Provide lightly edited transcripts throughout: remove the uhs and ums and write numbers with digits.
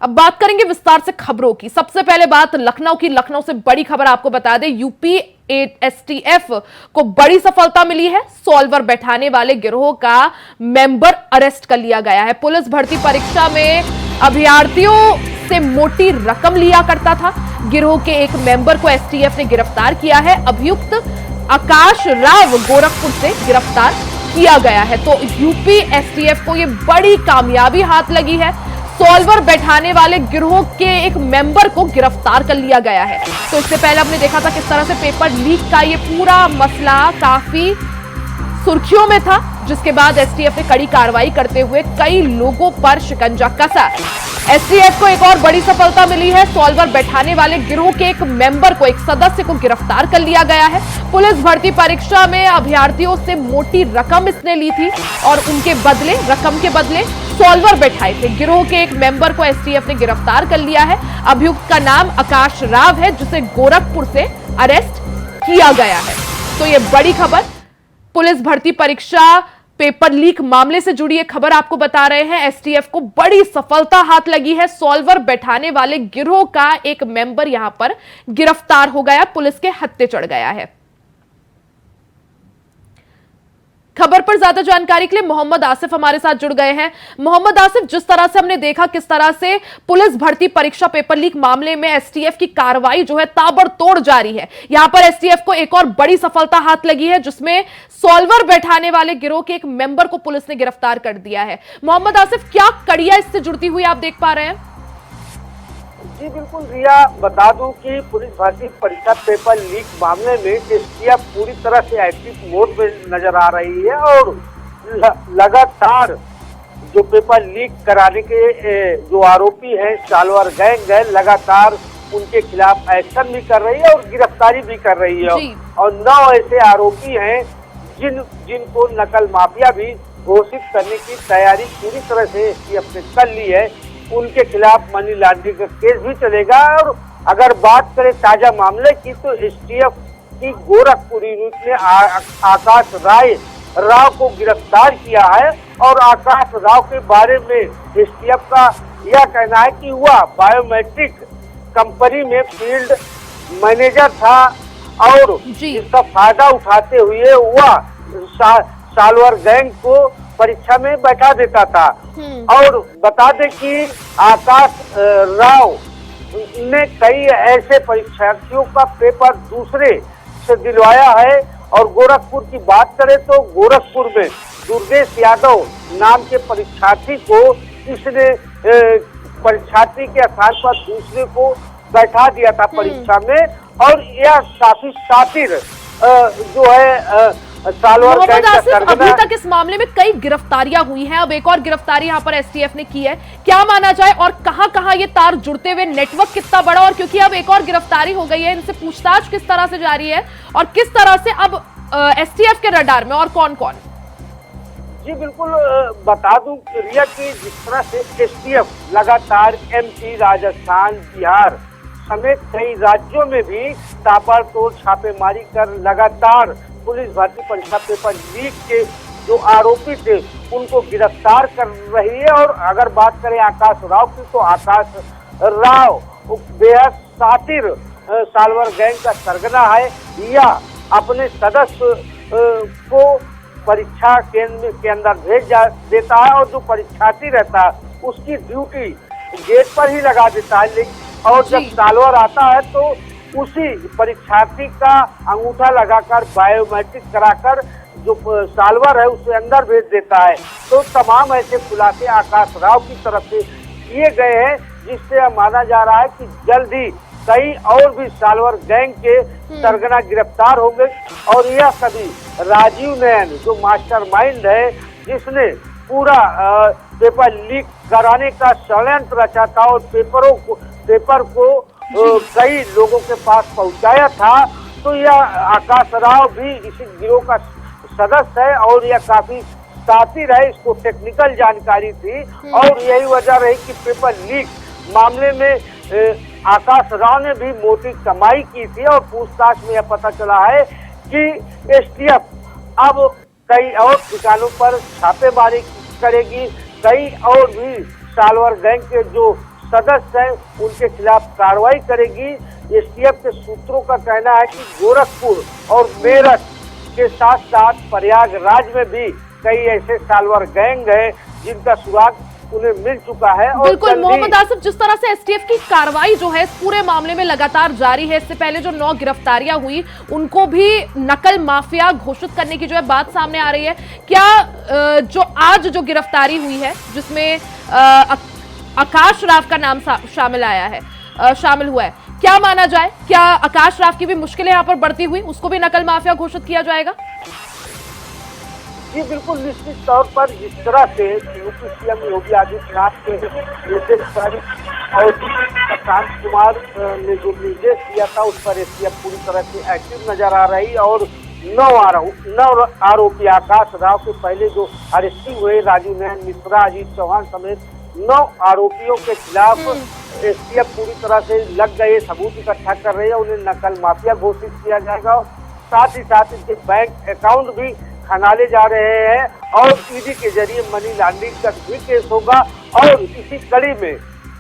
अब बात करेंगे विस्तार से खबरों की। सबसे पहले बात लखनऊ की। लखनऊ से बड़ी खबर आपको बता दें, यूपी एसटीएफ को बड़ी सफलता मिली है। सॉल्वर बैठाने वाले गिरोह का मेंबर अरेस्ट कर लिया गया है। पुलिस भर्ती परीक्षा में अभ्यर्थियों से मोटी रकम लिया करता था। गिरोह के एक मेंबर को एसटीएफ ने गिरफ्तार किया है। अभियुक्त आकाश राव गोरखपुर से गिरफ्तार किया गया है। तो यूपी एसटीएफ को यह बड़ी कामयाबी हाथ लगी है। सॉल्वर बैठाने वाले गिरोह के एक मेंबर को गिरफ्तार कर लिया गया है। तो इससे पहले हमने देखा था किस तरह से पेपर लीक का ये पूरा मसला काफी सुर्खियों में था, जिसके बाद एसटीएफ ने कड़ी कार्रवाई करते हुए कई लोगों पर शिकंजा कसा। एसटीएफ को एक और बड़ी सफलता मिली है। सॉल्वर बैठाने वाले गिरोह के एक मेंबर को, एक सदस्य को गिरफ्तार कर लिया गया है। पुलिस भर्ती परीक्षा में अभ्यर्थियों से मोटी रकम इसने ली थी और उनके बदले, रकम के बदले सॉल्वर बैठाए थे। गिरोह के एक मेंबर को एसटीएफ ने गिरफ्तार कर लिया है। अभियुक्त का नाम आकाश राव है, जिसे गोरखपुर से अरेस्ट किया गया है। तो यह बड़ी खबर, पुलिस भर्ती परीक्षा पेपर लीक मामले से जुड़ी एक खबर आपको बता रहे हैं। एसटीएफ को बड़ी सफलता हाथ लगी है। सॉल्वर बैठाने वाले गिरोह का एक मेंबर यहां पर गिरफ्तार हो गया, पुलिस के हत्थे चढ़ गया है। खबर पर ज्यादा जानकारी के लिए मोहम्मद आसिफ हमारे साथ जुड़ गए हैं। मोहम्मद आसिफ, जिस तरह से हमने देखा किस तरह से पुलिस भर्ती परीक्षा पेपर लीक मामले में एसटीएफ की कार्रवाई जो है ताबड़तोड़ जारी है, यहां पर एसटीएफ को एक और बड़ी सफलता हाथ लगी है, जिसमें सॉल्वर बैठाने वाले गिरोह के एक मेंबर को पुलिस ने गिरफ्तार कर दिया है। मोहम्मद आसिफ, क्या कड़ियां इससे जुड़ती हुई आप देख पा रहे हैं? जी बिल्कुल रिया, बता दूं कि पुलिस भर्ती परीक्षा पेपर लीक मामले में एसटीएफ पूरी तरह से एक्टिव मोड में नजर आ रही है और लगातार जो पेपर लीक कराने के जो आरोपी हैं सॉल्वर गैंग है, लगातार उनके खिलाफ एक्शन भी कर रही है और गिरफ्तारी भी कर रही है। और 9 ऐसे आरोपी हैं जिनको नकल माफिया भी घोषित करने की तैयारी पूरी तरह से एसटीएफ ने कर ली है। उनके खिलाफ मनी लॉन्ड्रिंग का केस भी चलेगा। और अगर बात करें ताजा मामले की, तो एसटीएफ की गोरखपुर यूनिट ने आकाश राव को गिरफ्तार किया है। और आकाश राव के बारे में एसटीएफ का यह कहना है कि वह बायोमेट्रिक कंपनी में फील्ड मैनेजर था और इसका फायदा उठाते हुए वह सॉल्वर गैंग को परीक्षा में बैठा देता था। और बता दें कि आकाश राव ने कई ऐसे परीक्षार्थियों का पेपर दूसरे से दिलवाया है। और गोरखपुर की बात करें तो गोरखपुर में दुर्गेश यादव नाम के परीक्षार्थी को इसने परीक्षार्थी के स्थान पर दूसरे को बैठा दिया था परीक्षा में। और यह काफी शातिर जो है मोहम्मद आसिफ, अभी तक इस मामले में कई गिरफ्तारियां हुई हैं, अब एक और गिरफ्तारी यहां पर एसटीएफ ने की है। क्या माना जाए और कहां-कहां ये तार जुड़ते हुए, नेटवर्क कितना बड़ा, और क्योंकि अब एक और गिरफ्तारी हो गई है, इनसे पूछताछ किस तरह से जारी है और किस तरह से अब एसटीएफ के रडार में और कौन-कौन? जी बिल्कुल, बता दूं रिया कि जिस तरह से एसटीएफ लगातार एमपी, राजस्थान, बिहार समेत कई राज्यों में भी ताबड़तोड़ छापेमारी कर लगातार पुलिस भर्ती परीक्षा पेपर लीक के जो आरोपी थे उनको गिरफ्तार कर रही है। और अगर बात करें आकाश राव की, तो आकाश राव बेहद शातिर सॉल्वर गैंग का सरगना है। यह अपने सदस्य को परीक्षा केंद्र के अंदर भेज देता है और जो परीक्षार्थी रहता है उसकी ड्यूटी गेट पर ही लगा देता है। और जब सॉल्वर आता है तो उसी परीक्षार्थी का अंगूठा लगाकर बायोमेट्रिक कराकर जो सॉल्वर है उसे अंदर भेज देता है। तो तमाम ऐसे खुलासे आकाश राव की तरफ से किए गए हैं, जिससे माना जा रहा है कि जल्द ही कई और भी सॉल्वर गैंग के सरगना गिरफ्तार होंगे। और यह सभी राजीव नयन जो मास्टरमाइंड है, जिसने पूरा पेपर लीक कराने का षड्यंत्र रचा था और पेपर को कई लोगों के पास पहुंचाया था, तो यह आकाश राव भी इसी गिरोह का सदस्य है और यह काफी शातिर है। इसको टेक्निकल जानकारी थी और यही वजह रही कि पेपर लीक मामले में आकाश राव ने भी मोटी कमाई की थी। और पूछताछ में यह पता चला है कि एसटीएफ अब कई और ठिकानों पर छापेमारी करेगी। कई और भी सॉल्वर गैंग के जो सदस्य हैं उनके खिलाफ कार्रवाई करेगी। एसटीएफ के सूत्रों का कहना है कि गोरखपुर और मेरठ के साथ साथ प्रयागराज में भी कई ऐसे साल्वर गैंग हैं जिनका सुराग उन्हें मिल चुका है। और बिल्कुल मोहम्मद आसिफ, जिस तरह से एसटीएफ की कार्रवाई जो है इस पूरे मामले में लगातार जारी है, इससे पहले जो 9 गिरफ्तारियां हुई उनको भी नकल माफिया घोषित करने की जो है बात सामने आ रही है। क्या जो आज जो गिरफ्तारी हुई है जिसमें आकाश राव का नाम शामिल आया है, शामिल हुआ है, क्या माना जाए, क्या आकाश राव की भी मुश्किलें यहाँ पर बढ़ती हुई उसको भी नकल माफिया घोषित किया जाएगा? जी बिल्कुल, निश्चित तौर पर जिस तरह से यूपी सीएम योगी आदित्यनाथ के निर्देश पर और प्रशांत कुमार ने जो निर्देश दिया था उस पर एसटीएफ पूरी तरह से एक्टिव नजर आ रही। और 9 आरोपी आकाश राव के पहले जो अरेस्टिंग हुए, राजू नयन मिश्रा, अजीत चौहान समेत 9 आरोपियों के खिलाफ एसटीएफ पूरी तरह से लग गए, सबूत इकट्ठा कर रही है। उन्हें नकल माफिया घोषित किया जाएगा और साथ ही साथ इनके बैंक अकाउंट भी खंगाले जा रहे हैं और ईडी के जरिए मनी लॉन्ड्रिंग का भी केस होगा। और इसी कड़ी में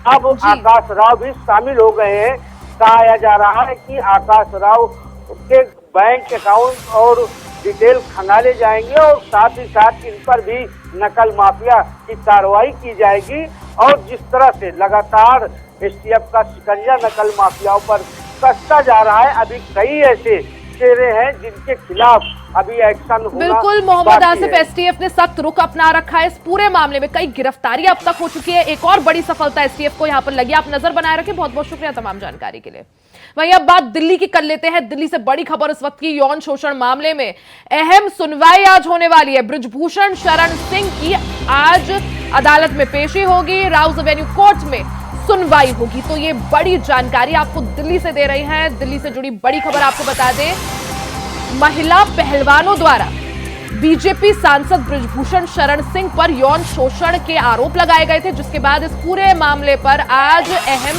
अब आकाश राव भी शामिल हो गए हैं। कहा जा रहा है कि आकाश राव के बैंक अकाउंट और डिटेल खंगाले जाएंगे और साथ ही साथ इन पर भी नकल माफिया की कार्रवाई की जाएगी। और जिस तरह से लगातार एसटीएफ का शिकंजा नकल माफियाओं पर कसता जा रहा है, अभी कई ऐसे चेहरे हैं जिनके खिलाफ अभी एक्शन होना बिल्कुल मोहम्मद आसिफ, एसटीएफ ने सख्त रुख अपना रखा है इस पूरे मामले में। कई गिरफ्तारियां अब तक हो चुकी है, एक और बड़ी सफलता एसटीएफ को यहां पर लगी। आप नजर बनाए रखें। बहुत बहुत शुक्रिया तमाम जानकारी के लिए। वहीं अब बात दिल्ली की कर लेते हैं। दिल्ली से बड़ी खबर इस वक्त की, यौन शोषण मामले में अहम सुनवाई आज होने वाली है। बृजभूषण शरण सिंह की आज अदालत में पेशी होगी, राउज एवेन्यू कोर्ट में सुनवाई होगी। तो ये बड़ी जानकारी आपको दिल्ली से दे रही है। दिल्ली से जुड़ी बड़ी खबर आपको बता दें, महिला पहलवानों द्वारा बीजेपी सांसद बृजभूषण शरण सिंह पर यौन शोषण के आरोप लगाए गए थे, जिसके बाद इस पूरे मामले पर आज अहम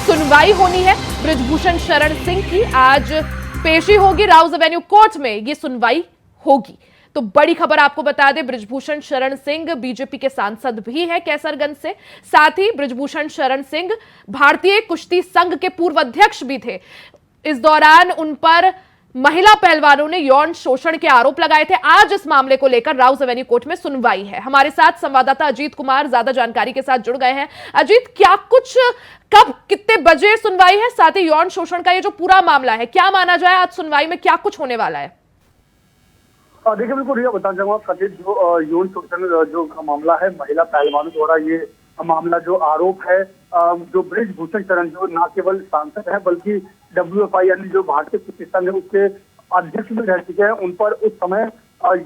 सुनवाई होनी है। बृजभूषण शरण सिंह की आज पेशी होगी, राउज एवेन्यू कोर्ट में ये सुनवाई होगी। तो बड़ी खबर आपको बता दें, बृजभूषण शरण सिंह बीजेपी के सांसद भी है कैसरगंज से। साथ ही बृजभूषण शरण सिंह भारतीय कुश्ती संघ के पूर्व अध्यक्ष भी थे। इस दौरान उन पर महिला पहलवानों ने यौन शोषण के आरोप लगाए थे। आज इस मामले को लेकर राउज एवेन्यू कोर्ट में सुनवाई है। हमारे साथ संवाददाता अजीत कुमार ज्यादा जानकारी के साथ जुड़ गए हैं। अजीत, क्या कुछ, कब, कितने बजे सुनवाई है? साथ ही यौन शोषण का ये जो पूरा मामला है, क्या माना जाए आज सुनवाई में क्या कुछ होने वाला है? देखिए बिल्कुल रिया, बताना चाहूंगा कथित जो यौन शोषण जो मामला है महिला पहलवानों द्वारा, ये मामला जो आरोप है, जो बृजभूषण शरण जो न केवल सांसद है बल्कि WFI यानी जो भारतीय कुश्ती संघ है उसके अध्यक्ष भी रह चुके हैं, उन पर उस समय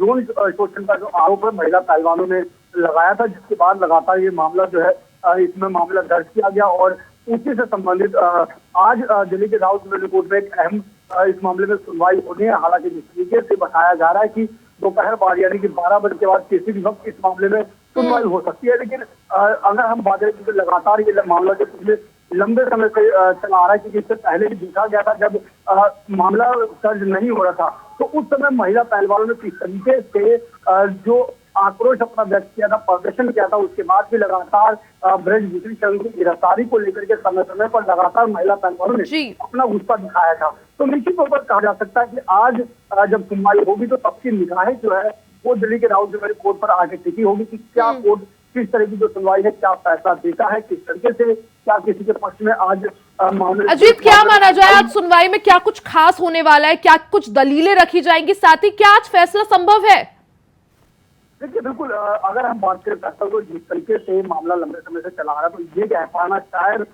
यौन शोषण का जो आरोप है महिला पहलवानों ने लगाया था, जिसके बाद लगातार ये मामला जो है इसमें मामला दर्ज किया गया। और उसी से संबंधित आज दिल्ली के राउज एवेन्यू कोर्ट में एक अहम इस मामले में सुनवाई होनी है। हालांकि जिस तरीके से बताया जा रहा है कि दोपहर बाद यानी कि 12 बजे के बाद किसी भी वक्त इस मामले में सुनवाई हो सकती है, लेकिन अगर हम बात करें तो लगातार ये मामला जो पिछले लंबे समय से चला आ रहा है, क्योंकि इससे पहले भी देखा गया था जब मामला दर्ज नहीं हो रहा था तो उस समय महिला पहलवानों ने किस तरीके से जो आक्रोश अपना व्यक्त किया था, प्रदर्शन किया था, उसके बाद भी लगातार बृजभूषण शरण की गिरफ्तारी को लेकर के समय समय पर लगातार महिला पहलवानों ने अपना गुस्सा दिखाया था। तो निश्चित तौर पर कहा जा सकता है कि आज जब सुनवाई होगी तो सबकी निगाहें जो है वो दिल्ली के राउज एवेन्यू कोर्ट पर आगे टिकी होगी कि क्या कोर्ट किस तरह की जो सुनवाई है, क्या फैसला देता है, किस तरीके से, क्या किसी के पक्ष में आज मामले। अजीत, क्या माना जाए आज सुनवाई में क्या कुछ खास होने वाला है? क्या कुछ दलीलें रखी जाएंगी? साथ ही क्या आज फैसला संभव है? देखिए बिल्कुल, अगर हम बात करें फैसला को जिस तरीके से मामला लंबे समय से चला आ रहा है तो ये कह पाना शायद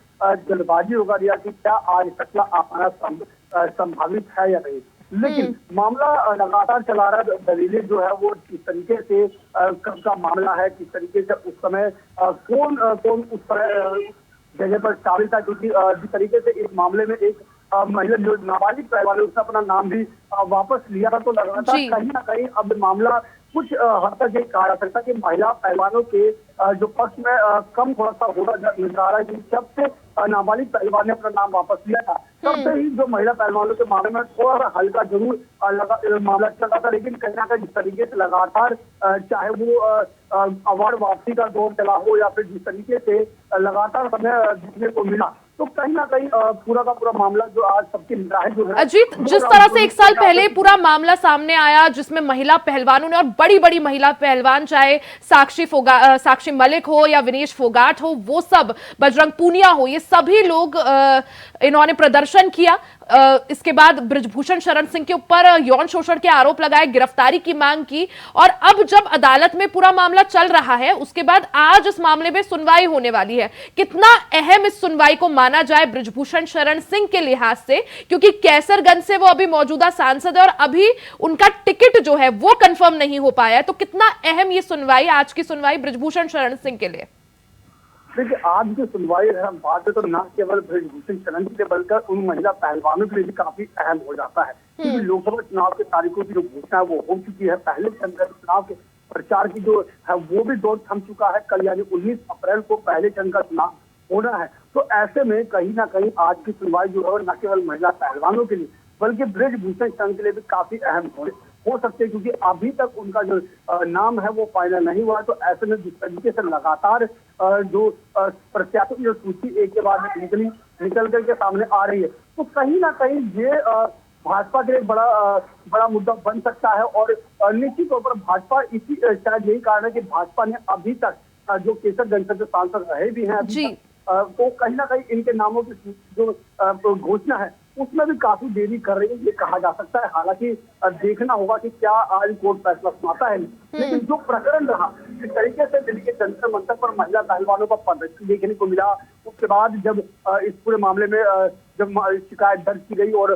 जल्दबाजी होगा रिया कि क्या आज फैसला आ पाना संभावित है या नहीं। लेकिन मामला लगातार चला रहा है, दलीलें जो है वो किस तरीके से कब का मामला है, किस तरीके से उस समय कौन उस जगह पर शामिल था, क्योंकि जिस तरीके से इस मामले में एक महिला जो नाबालिग पहलवान है उसने अपना नाम भी वापस लिया था, तो लगातार कहीं ना कहीं अब मामला कुछ हद तक ये कहा जा सकता है कि महिला पहलवानों के जो पक्ष में कम थोड़ा सा होता नजर आ रहा है। जब से नाबालिग पहलवान ने अपना नाम वापस लिया था, तब से ही जो महिला पहलवानों के मामले में थोड़ा सा हल्का जरूर मामला चल रहा था, लेकिन कहीं ना कहीं जिस तरीके से लगातार चाहे वो अवार्ड वापसी का दौर चला हो या फिर जिस तरीके से लगातार समय देखने को मिला, तो कहीं ना कहीं पूरा का पूरा मामला जो आज सबकी निगाहें जो है अजीत, जिस तरह से 1 साल पहले पूरा मामला सामने आया जिसमें महिला पहलवानों ने और बड़ी बड़ी महिला पहलवान, चाहे साक्षी मलिक हो या विनेश फोगाट हो, वो सब, बजरंग पूनिया हो, ये सभी लोग इन्होंने प्रदर्शन किया। इसके बाद बृजभूषण शरण सिंह के ऊपर यौन शोषण के आरोप लगाए, गिरफ्तारी की मांग की, और अब जब अदालत में पूरा मामला चल रहा है उसके बाद आज इस मामले में सुनवाई होने वाली है। कितना अहम इस सुनवाई को माना जाए बृजभूषण शरण सिंह के लिहाज से, क्योंकि कैसरगंज से वो अभी मौजूदा सांसद है और अभी उनका टिकट जो है वो कंफर्म नहीं हो पाया है, तो कितना अहम ये सुनवाई, आज की सुनवाई बृजभूषण शरण सिंह के लिए? देखिए, आज की सुनवाई है बात तो न केवल बृजभूषण शरण के लिए बल्कि उन महिला पहलवानों के लिए भी काफी अहम हो जाता है, क्योंकि लोकसभा चुनाव की तारीखों की जो घोषणा है वो हो चुकी है। पहले चरण का चुनाव के प्रचार की जो है वो भी दौर थम चुका है। कल यानी 19 अप्रैल को पहले चरण का चुनाव होना है, तो ऐसे में कहीं ना कहीं आज की सुनवाई जो है न केवल महिला पहलवानों के लिए बल्कि बृजभूषण शरण के लिए भी काफी अहम हो सकते हैं, क्योंकि अभी तक उनका जो नाम है वो फाइनल नहीं हुआ है। तो ऐसे में जिस तरीके से लगातार जो प्रत्याशियों की जो सूची एक के बाद निकल करके सामने आ रही है, तो कहीं ना कहीं ये भाजपा के लिए बड़ा मुद्दा बन सकता है। और निश्चित तौर पर भाजपा इसी शायद यही कारण है कि भाजपा ने अभी तक जो केसरगंज से सांसद रहे भी हैं अभी तक, तो कहीं ना कहीं इनके नामों की जो घोषणा है उसमें भी काफी देरी कर रही है, ये कहा जा सकता है। हालांकि देखना होगा कि क्या आज कोर्ट फैसला सुनाता है, लेकिन जो प्रकरण रहा, जिस तरीके से दिल्ली के जंतर मंतर पर महिला पहलवानों का प्रदर्शन देखने को मिला, उसके बाद जब इस पूरे मामले में जब शिकायत दर्ज की गई और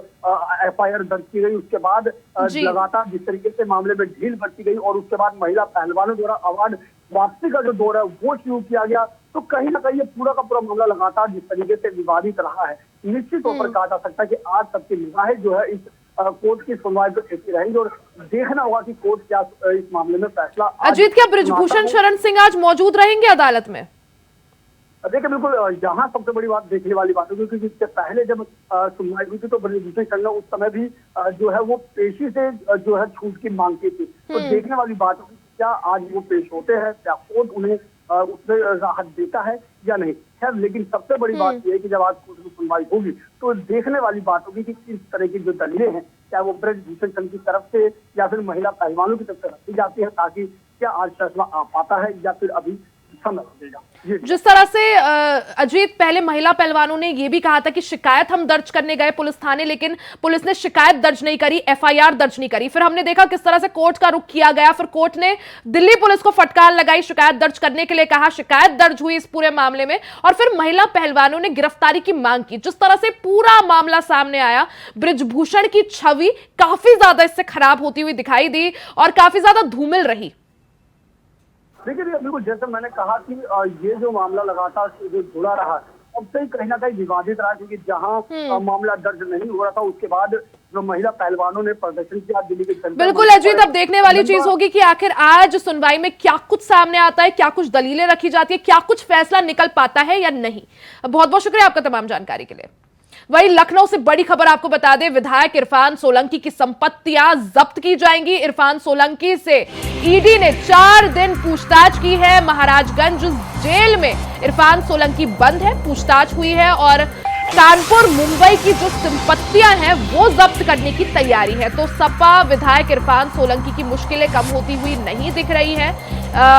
FIR दर्ज की गई, उसके बाद लगातार जिस तरीके से मामले में ढील बरती गई और उसके बाद महिला पहलवानों द्वारा अवार्ड वापसी का जो दौर है वो शुरू किया गया, तो कहीं ना कहीं ये पूरा का पूरा मामला लगातार जिस तरीके से विवादित रहा है, निश्चित तौर पर कहा जा सकता है कि आज सबकी निगाहें जो है इस कोर्ट की सुनवाई पर टिकी रहेंगी और देखना होगा कि कोर्ट क्या इस मामले में फैसला। अजीत, क्या बृजभूषण शरण सिंह आज मौजूद रहेंगे अदालत में? देखिए, बिल्कुल यहाँ सबसे बड़ी बात देखने वाली बात है, क्योंकि इससे पहले जब सुनवाई हुई थी तो बृजभूषण शरण ने उस समय भी जो है वो पेशी से जो है छूट की मांग की थी। तो देखने वाली बात है क्या आज वो पेश होते हैं, क्या कोर्ट उन्हें उसमें राहत देता है या नहीं। खैर, लेकिन सबसे बड़ी बात यह है कि जब आज कोर्ट में सुनवाई होगी तो देखने वाली बात होगी कि किस तरह की जो दलीलें हैं, चाहे वो बृजभूषण शरण की तरफ से या फिर महिला पहलवानों की तरफ से रखी जाती है, ताकि क्या आज फैसला आ पाता है या फिर अभी समय लगेगा। जिस तरह से अजीत, पहले महिला पहलवानों ने यह भी कहा था कि शिकायत हम दर्ज करने गए पुलिस थाने, लेकिन पुलिस ने शिकायत दर्ज नहीं करी, FIR दर्ज नहीं करी। फिर हमने देखा किस तरह से कोर्ट का रुख किया गया, फिर कोर्ट ने दिल्ली पुलिस को फटकार लगाई, शिकायत दर्ज करने के लिए कहा, शिकायत दर्ज हुई इस पूरे मामले में, और फिर महिला पहलवानों ने गिरफ्तारी की मांग की। जिस तरह से पूरा मामला सामने आया, बृजभूषण की छवि काफी ज्यादा इससे खराब होती हुई दिखाई दी और काफी ज्यादा धूमिल रही। देखिए, बिल्कुल जैसे मैंने कहा कि ये जो मामला लगातार जो जुड़ा रहा, अब से कहीं ना कहीं विवादित रहा, क्योंकि जहां मामला दर्ज नहीं हो रहा था उसके बाद जो महिला पहलवानों ने प्रदर्शन किया दिल्ली के। बिल्कुल अजीत, अब देखने वाली चीज होगी कि आखिर आज सुनवाई में क्या कुछ सामने आता है, क्या कुछ दलीलें रखी जाती है, क्या कुछ फैसला निकल पाता है या नहीं। बहुत बहुत शुक्रिया आपका तमाम जानकारी के लिए। वही लखनऊ से बड़ी खबर आपको बता दें, विधायक इरफान सोलंकी की संपत्तियां जब्त की जाएंगी। इरफान सोलंकी से ईडी ने 4 दिन पूछताछ की है। महाराजगंज जेल में इरफान सोलंकी बंद है, पूछताछ हुई है और कानपुर मुंबई की जो संपत्तियां हैं वो जब्त करने की तैयारी है। तो सपा विधायक इरफान सोलंकी की मुश्किलें कम होती हुई नहीं दिख रही है।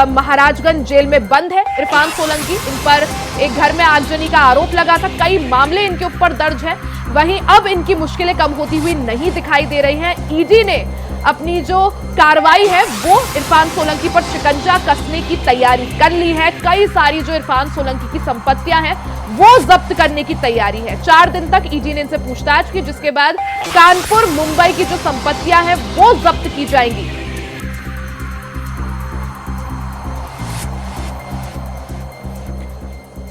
महाराजगंज जेल में बंद है इरफान सोलंकी। इन पर एक घर में आगजनी का आरोप लगा था, कई मामले इनके ऊपर दर्ज है। वहीं अब इनकी मुश्किलें कम होती हुई नहीं दिखाई दे रही हैं। ईडी ने अपनी जो कार्रवाई है वो इरफान सोलंकी पर शिकंजा कसने की तैयारी कर ली है। कई सारी जो इरफान सोलंकी की संपत्तियां हैं वो जब्त करने की तैयारी है। 4 दिन तक ईडी ने इनसे पूछताछ की, जिसके बाद कानपुर मुंबई की जो संपत्तियां हैं वो जब्त की जाएंगी।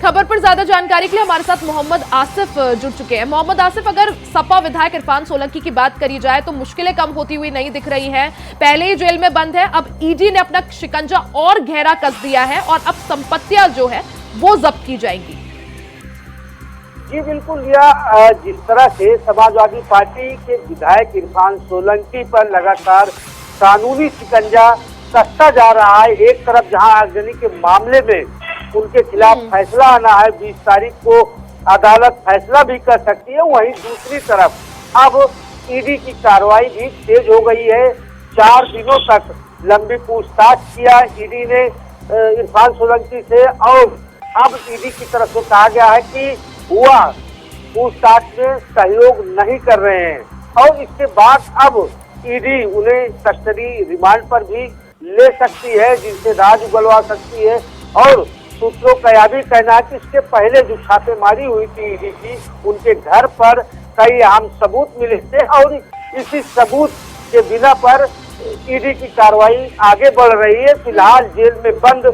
खबर पर ज्यादा जानकारी के लिए हमारे साथ मोहम्मद आसिफ जुड़ चुके हैं। मोहम्मद आसिफ, अगर सपा विधायक इरफान सोलंकी की बात करी जाए तो मुश्किलें कम होती हुई नहीं दिख रही हैं। पहले ही जेल में बंद है, अब ईडी ने अपना शिकंजा और गहरा कस दिया है और अब संपत्तियां जो है वो जब्त की जाएंगी। जी बिल्कुल, यह जिस तरह से समाजवादी पार्टी के विधायक इरफान सोलंकी पर लगातार कानूनी शिकंजा कसता जा रहा है। एक तरफ जहां आगजनी के मामले में उनके खिलाफ फैसला आना है, 20 तारीख को अदालत फैसला भी कर सकती है, वहीं दूसरी तरफ अब ईडी की कार्रवाई भी तेज हो गई है। 4 दिनों तक लंबी पूछताछ किया ईडी ने इरफान सोलंकी से, और अब ईडी की तरफ से कहा गया है कि हुआ पूछताछ में सहयोग नहीं कर रहे हैं, और इसके बाद अब ईडी उन्हें कस्टडी रिमांड पर भी ले सकती है, जिनसे राज उगलवा सकती है। और सूत्रों का यह भी कहना है कि इसके पहले जो छापेमारी हुई थी ईडी की, उनके घर पर कई अहम सबूत मिले थे, और इसी सबूत के बिना पर ईडी की कार्रवाई आगे बढ़ रही है। फिलहाल जेल में बंद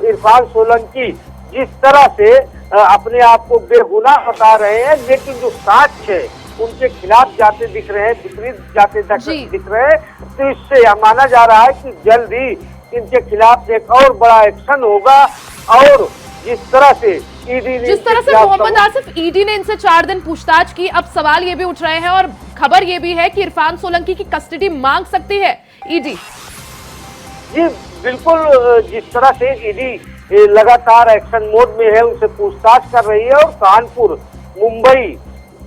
इरफान सोलंकी जिस तरह से अपने आप को बेगुनाह बता रहे हैं, लेकिन जो साक्ष्य है उनके खिलाफ जाते दिख रहे हैं, विपरीत जाते दिख रहे हैं, तो इससे यह माना जा रहा है कि जल्द ही इनके खिलाफ एक और बड़ा एक्शन होगा। और जिस तरह से ईडी ने, जिस तरह से मोहम्मद आसिफ, ईडी ने इनसे 4 दिन पूछताछ की, अब सवाल ये भी उठ रहे हैं और खबर ये भी है कि इरफान सोलंकी की कस्टडी मांग सकती है ईडी। जी बिल्कुल, जिस तरह से ईडी लगातार एक्शन मोड में है, उनसे पूछताछ कर रही है, और कानपुर, मुंबई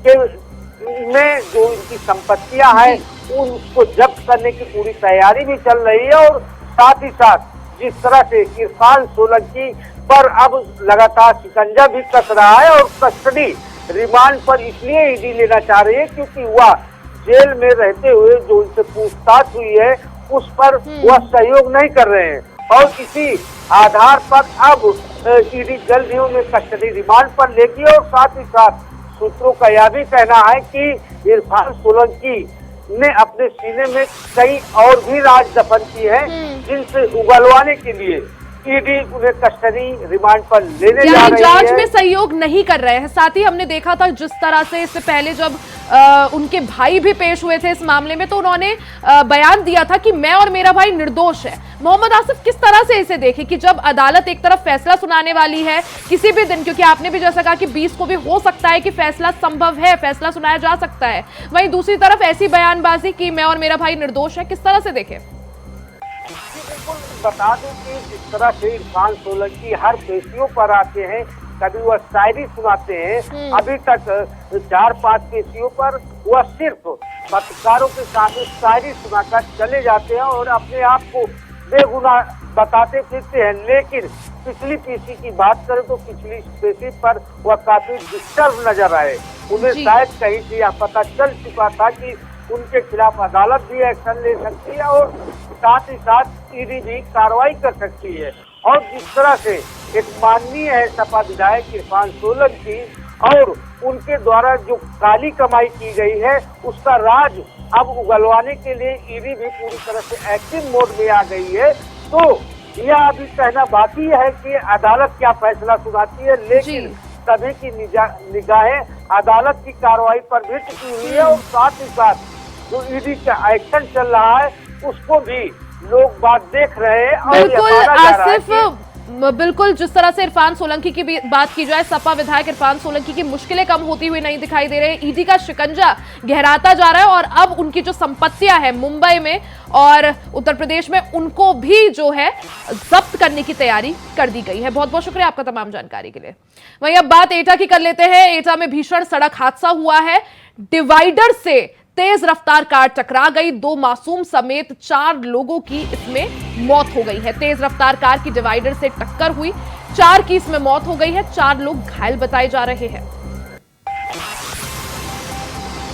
के में जो इनकी संपत्तियां हैं उसको जब्त करने की पूरी तैयारी भी चल रही है। और साथ ही साथ जिस तरह से इरफान सोलंकी पर अब लगातार शिकंजा भी कस रहा है, और कस्टडी रिमांड पर इसलिए ईडी लेना चाह रही है क्योंकि वह जेल में रहते हुए जो उनसे पूछताछ हुई है उस पर वह सहयोग नहीं कर रहे हैं, और इसी आधार पर अब ईडी जल्द ही उन्हें कस्टडी रिमांड पर लेगी। और साथ ही साथ सूत्रों का यह भी कहना है कि इरफान सोलंकी ने अपने सीने में कई और भी राज दफन किए हैं, जिनसे उगलवाने के लिए ईडी उन्हें कस्टडी रिमांड पर लेने जा रही है। जांच में सहयोग नहीं कर रहे हैं। साथ ही हमने देखा था जिस तरह से इससे पहले जब उनके भाई भी पेश हुए थे इस मामले में, तो उन्होंने बयान दिया था कि मैं और मेरा भाई निर्दोष है। मोहम्मद आसिफ, किस तरह से इसे देखें कि जब अदालत एक तरफ फैसला सुनाने वाली है किसी भी दिन, क्योंकि आपने भी जैसा कहा कि 20 को भी हो सकता है कि फैसला संभव है, फैसला सुनाया जा सकता है, वहीं दूसरी तरफ ऐसी बयानबाजी कि मैं और मेरा भाई निर्दोष है, किस तरह से देखें? बता दूं कि जिस तरह से इरफान सोलंकी हर पेशियों पर आते हैं, कभी वह शायरी सुनाते हैं, अभी तक 4-5 पेशियों पर वह सिर्फ पत्रकारों के सामने शायरी सुनाकर चले जाते हैं और अपने आप को बेगुनाह बताते फिरते हैं। लेकिन पिछली पेशी की बात करें तो पिछली पेशी पर वह काफी डिस्टर्ब नजर आए। उन्हें शायद कहीं से यह पता चल चुका था कि उनके खिलाफ अदालत भी एक्शन ले सकती है और साथ ही साथ ईडी भी कार्रवाई कर सकती है। और जिस तरह से एक माननीय है सपा विधायक इरफान सोलंकी और उनके द्वारा जो काली कमाई की गई है उसका राज अब उगलवाने के लिए ईडी भी पूरी तरह से एक्टिव मोड में आ गई है। तो यह अभी कहना बाकी है कि अदालत क्या फैसला सुनाती है, लेकिन सभी की निगाहें अदालत की कार्रवाई पर भी टिकी हुई है और साथ ही साथ जो ईडी का एक्शन चल रहा है उसको भी लोग बात देख रहे हैं। बिल्कुल आसिफ, बिल्कुल जिस तरह से इरफान सोलंकी की भी बात की जाए, सपा विधायक इरफान सोलंकी की मुश्किलें कम होती हुई नहीं दिखाई दे रही। ईडी का शिकंजा गहराता जा रहा है और अब उनकी जो संपत्तियां हैं मुंबई में और उत्तर प्रदेश में उनको भी जो है जब्त करने की तैयारी कर दी गई है। बहुत बहुत शुक्रिया आपका तमाम जानकारी के लिए। वहीं अब बात एटा की कर लेते हैं। एटा में भीषण सड़क हादसा हुआ है। डिवाइडर से तेज रफ्तार कार टकरा गई। 2 मासूम समेत 4 लोगों की इसमें मौत हो गई है। तेज रफ्तार कार की डिवाइडर से टक्कर हुई, 4 की इसमें मौत हो गई है, 4 लोग घायल बताए जा रहे हैं।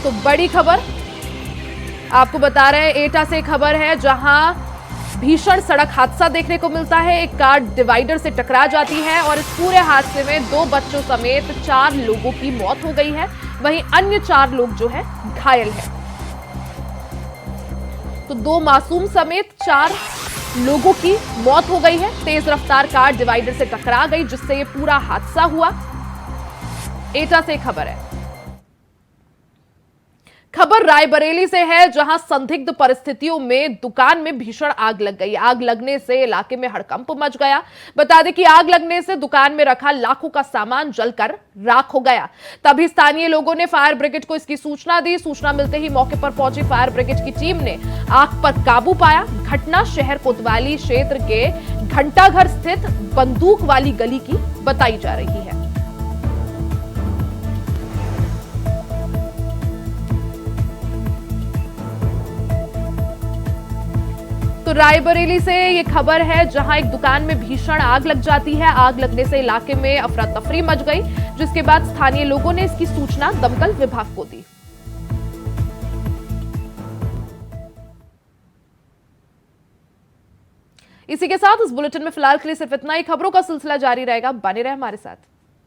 तो बड़ी खबर आपको बता रहे हैं, एटा से खबर है जहां भीषण सड़क हादसा देखने को मिलता है। एक कार डिवाइडर से टकरा जाती है और इस पूरे हादसे में 2 बच्चों समेत 4 लोगों की मौत हो गई है, वहीं अन्य 4 लोग जो है घायल है। तो 2 मासूम समेत 4 लोगों की मौत हो गई है। तेज रफ्तार कार डिवाइडर से टकरा गई, जिससे ये पूरा हादसा हुआ। एटा से खबर है। खबर रायबरेली से है, जहां संदिग्ध परिस्थितियों में दुकान में भीषण आग लग गई। आग लगने से इलाके में हड़कंप मच गया। बता दें कि आग लगने से दुकान में रखा लाखों का सामान जलकर राख हो गया। तभी स्थानीय लोगों ने फायर ब्रिगेड को इसकी सूचना दी। सूचना मिलते ही मौके पर पहुंची फायर ब्रिगेड की टीम ने आग पर काबू पाया। घटना शहर कोतवाली क्षेत्र के घंटाघर स्थित बंदूक वाली गली की बताई जा रही है। तो रायबरेली से ये खबर है, जहां एक दुकान में भीषण आग लग जाती है। आग लगने से इलाके में अफरा तफरी मच गई, जिसके बाद स्थानीय लोगों ने इसकी सूचना दमकल विभाग को दी। इसी के साथ इस बुलेटिन में फिलहाल के लिए सिर्फ इतना ही। खबरों का सिलसिला जारी रहेगा, बने रहे हमारे साथ।